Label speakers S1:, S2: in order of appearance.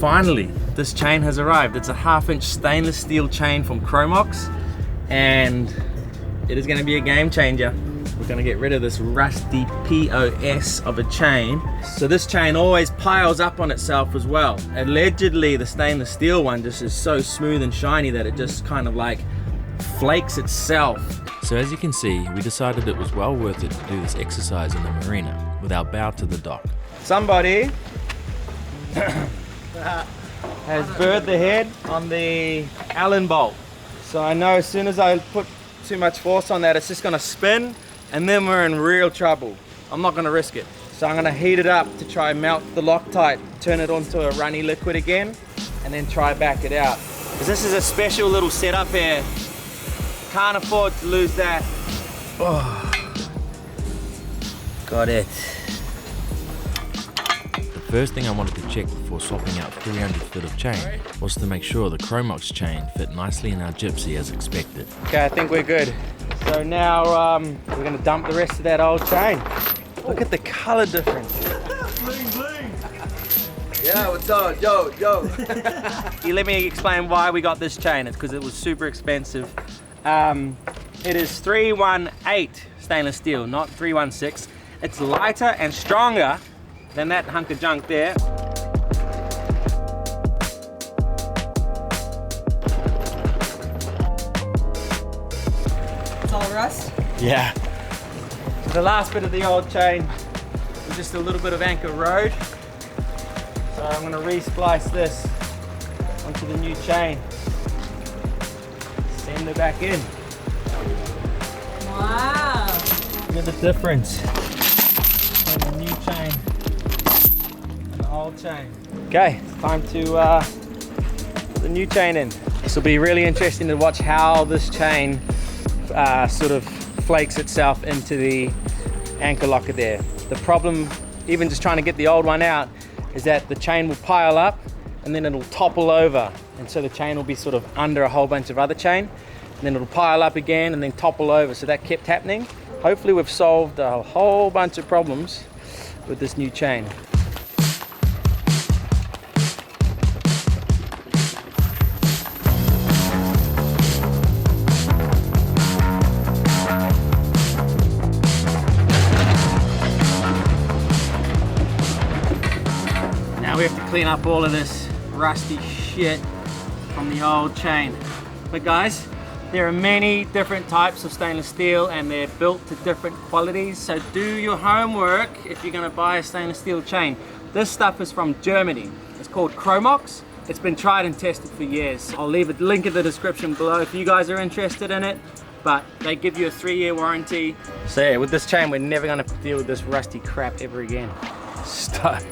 S1: Finally, this chain has arrived. It's a 1/2-inch stainless steel chain from Cromox, and it is going to be a game changer. We're going to get rid of this rusty POS of a chain. So this chain always piles up on itself as well. Allegedly, the stainless steel one just is so smooth and shiny that it just kind of like flakes itself. So as you can see, we decided it was well worth it to do this exercise in the marina with our bow to the dock. Somebody has burred the head on the Allen bolt. So I know as soon as I put too much force on that, it's just gonna spin, and then we're in real trouble. I'm not gonna risk it. So I'm gonna heat it up to try and melt the Loctite, turn it onto a runny liquid again, and then try back it out. Because this is a special little setup here. Can't afford to lose that. Oh. Got it.
S2: The first thing I wanted to check before swapping out 300 foot of chain was to make sure the Cromox chain fit nicely in our Gypsy as expected.
S1: Okay, I think we're good. So now we're gonna dump the rest of that old chain. Look at the color difference.
S3: Bling bling.
S4: Yeah, what's up? Yo.
S1: You let me explain why we got this chain. It's because it was super expensive. It is 318 stainless steel, not 316. It's lighter and stronger than that hunk of junk there.
S5: It's all rust?
S1: Yeah. So the last bit of the old chain was just a little bit of anchor road. So I'm going to re-splice this onto the new chain. Send it back in.
S5: Wow.
S1: Look at the difference between the new chain and the old chain. Okay, it's time to put the new chain in. This will be really interesting to watch how this chain sort of flakes itself into the anchor locker there. The problem, even just trying to get the old one out, is that the chain will pile up and then it'll topple over, and so the chain will be sort of under a whole bunch of other chain, and then it'll pile up again and then topple over. So that kept happening. Hopefully we've solved a whole bunch of problems with this new chain. Now we have to clean up all of this rusty shit from the old chain. But guys, there are many different types of stainless steel and they're built to different qualities. So do your homework if you're gonna buy a stainless steel chain. This stuff is from Germany. It's called Cromox. It's been tried and tested for years. I'll leave a link in the description below if you guys are interested in it. But they give you a 3-year warranty. So yeah, with this chain, we're never gonna deal with this rusty crap ever again. Stoked.